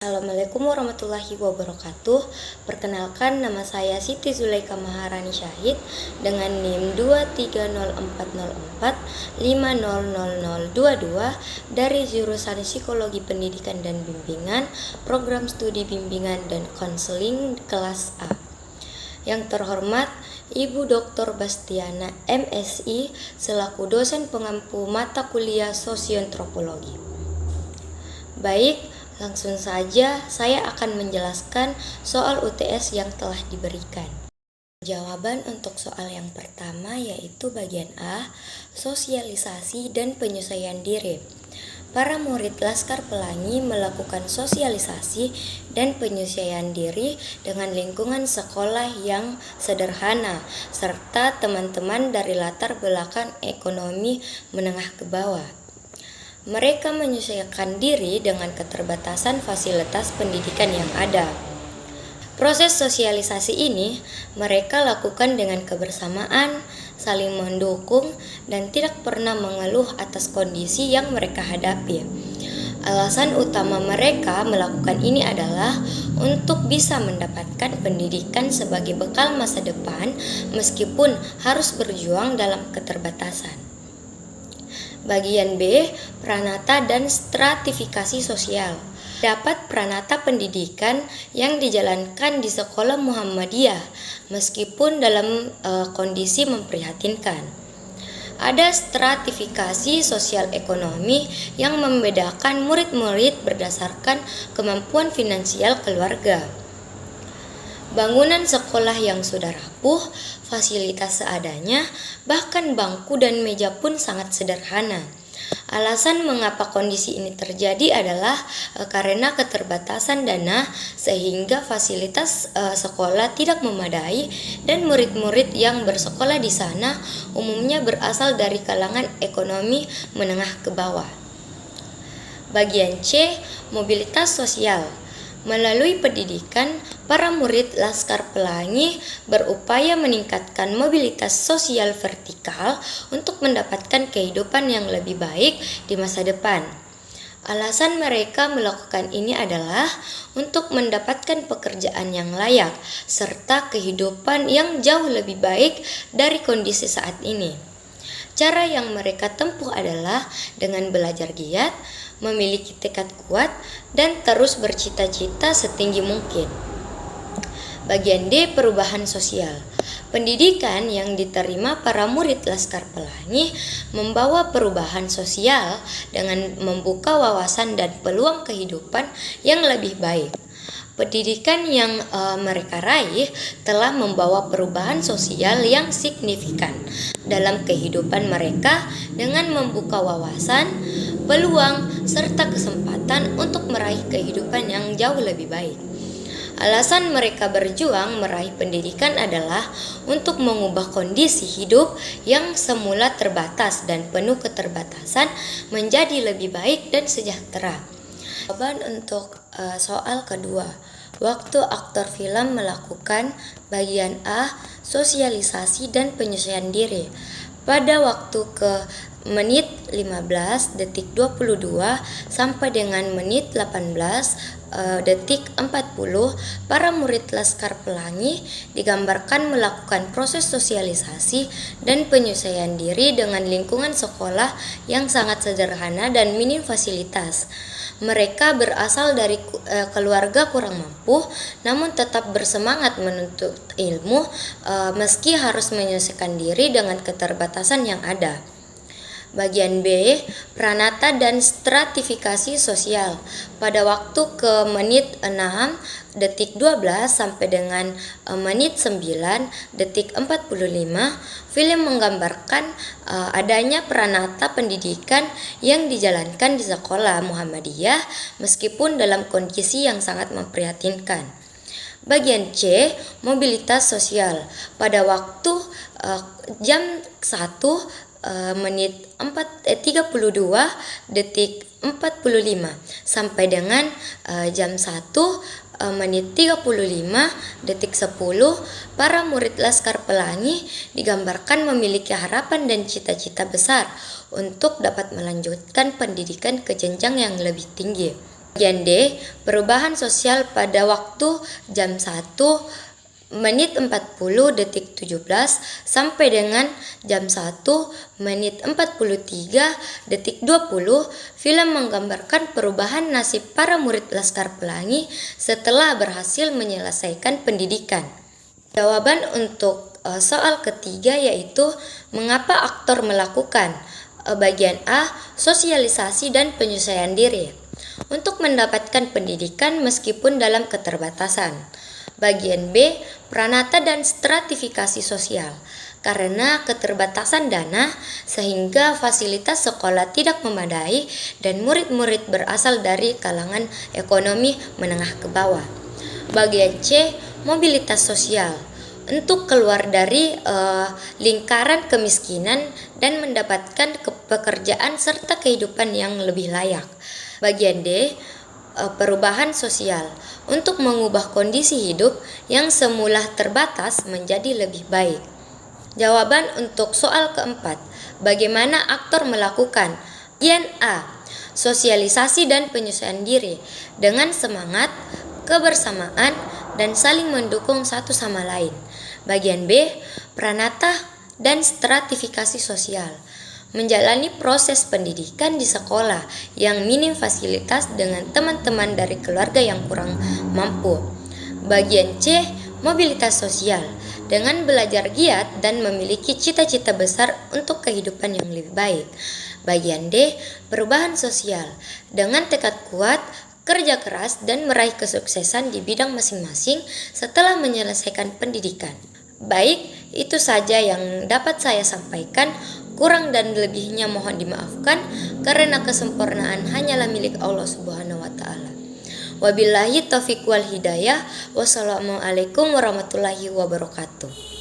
Assalamualaikum warahmatullahi wabarakatuh. Perkenalkan, nama saya Siti Zulaika Maharani Syahid dengan NIM 23044500022 dari jurusan Psikologi Pendidikan dan Bimbingan, Program Studi Bimbingan dan Konseling kelas A. Yang terhormat Ibu Dr. Bastiana MSI selaku dosen pengampu mata kuliah Sosioantropologi. Baik, langsung saja saya akan menjelaskan soal UTS yang telah diberikan. Jawaban untuk soal yang pertama yaitu bagian A, sosialisasi dan penyesuaian diri. Para murid Laskar Pelangi melakukan sosialisasi dan penyesuaian diri dengan lingkungan sekolah yang sederhana serta teman-teman dari latar belakang ekonomi menengah ke bawah. Mereka menyesuaikan diri dengan keterbatasan fasilitas pendidikan yang ada. Proses sosialisasi ini mereka lakukan dengan kebersamaan, saling mendukung, dan tidak pernah mengeluh atas kondisi yang mereka hadapi. Alasan utama mereka melakukan ini adalah untuk bisa mendapatkan pendidikan sebagai bekal masa depan meskipun harus berjuang dalam keterbatasan. Bagian B, pranata dan stratifikasi sosial. Dapat pranata pendidikan yang dijalankan di sekolah Muhammadiyah meskipun dalam kondisi memprihatinkan. Ada stratifikasi sosial ekonomi yang membedakan murid-murid berdasarkan kemampuan finansial keluarga. Bangunan sekolah yang sudah rapuh, fasilitas seadanya, bahkan bangku dan meja pun sangat sederhana. Alasan mengapa kondisi ini terjadi adalah karena keterbatasan dana sehingga fasilitas sekolah tidak memadai dan murid-murid yang bersekolah di sana umumnya berasal dari kalangan ekonomi menengah ke bawah. Bagian C, mobilitas sosial. Melalui pendidikan, para murid Laskar Pelangi berupaya meningkatkan mobilitas sosial vertikal untuk mendapatkan kehidupan yang lebih baik di masa depan. Alasan mereka melakukan ini adalah untuk mendapatkan pekerjaan yang layak serta kehidupan yang jauh lebih baik dari kondisi saat ini. Cara yang mereka tempuh adalah dengan belajar giat, memiliki tekad kuat, dan terus bercita-cita setinggi mungkin. Bagian D, perubahan sosial. Pendidikan yang diterima para murid Laskar Pelangi membawa perubahan sosial dengan membuka wawasan dan peluang kehidupan yang lebih baik. Pendidikan yang mereka raih telah membawa perubahan sosial yang signifikan dalam kehidupan mereka dengan membuka wawasan, peluang, serta kesempatan untuk meraih kehidupan yang jauh lebih baik. Alasan mereka berjuang meraih pendidikan adalah untuk mengubah kondisi hidup yang semula terbatas dan penuh keterbatasan menjadi lebih baik dan sejahtera. Jawaban untuk soal kedua, waktu aktor film melakukan bagian A, sosialisasi dan penyesuaian diri. Pada waktu ke menit 15 detik 22 sampai dengan menit 18 detik 40, para murid Laskar Pelangi digambarkan melakukan proses sosialisasi dan penyesuaian diri dengan lingkungan sekolah yang sangat sederhana dan minim fasilitas. Mereka berasal dari keluarga kurang mampu, namun tetap bersemangat menuntut ilmu meski harus menyesuaikan diri dengan keterbatasan yang ada. Bagian B, pranata dan stratifikasi sosial. Pada waktu ke menit 6 detik 12 sampai dengan menit 9 detik 45, film menggambarkan adanya pranata pendidikan yang dijalankan di sekolah Muhammadiyah meskipun dalam kondisi yang sangat memprihatinkan. Bagian C, mobilitas sosial. Pada waktu jam 1 menit 32 detik 45 sampai dengan jam 1 menit 35 detik 10, para murid Laskar Pelangi digambarkan memiliki harapan dan cita-cita besar untuk dapat melanjutkan pendidikan ke jenjang yang lebih tinggi. Bagian D, perubahan sosial pada waktu jam 1 menit 40 detik 17 sampai dengan jam 1 menit 43 detik 20, film menggambarkan perubahan nasib para murid Laskar Pelangi setelah berhasil menyelesaikan pendidikan. Jawaban untuk soal ketiga yaitu mengapa aktor melakukan. Bagian A, sosialisasi dan penyesuaian diri untuk mendapatkan pendidikan meskipun dalam keterbatasan. Bagian B, pranata dan stratifikasi sosial. Karena keterbatasan dana sehingga fasilitas sekolah tidak memadai dan murid-murid berasal dari kalangan ekonomi menengah ke bawah. Bagian C, mobilitas sosial. Untuk keluar dari lingkaran kemiskinan dan mendapatkan pekerjaan serta kehidupan yang lebih layak. Bagian D, perubahan sosial untuk mengubah kondisi hidup yang semula terbatas menjadi lebih baik. Jawaban untuk soal keempat, bagaimana aktor melakukan? Bagian A, sosialisasi dan penyesuaian diri dengan semangat, kebersamaan, dan saling mendukung satu sama lain. Bagian B, pranata dan stratifikasi sosial. Menjalani proses pendidikan di sekolah yang minim fasilitas dengan teman-teman dari keluarga yang kurang mampu. Bagian C, mobilitas sosial dengan belajar giat dan memiliki cita-cita besar untuk kehidupan yang lebih baik. Bagian D, perubahan sosial dengan tekad kuat, kerja keras, dan meraih kesuksesan di bidang masing-masing setelah menyelesaikan pendidikan. Baik, itu saja yang dapat saya sampaikan. Kurang dan lebihnya mohon dimaafkan karena kesempurnaan hanyalah milik Allah Subhanahu wa taala. Wabillahi taufiq wal hidayah. Wassalamualaikum warahmatullahi wabarakatuh.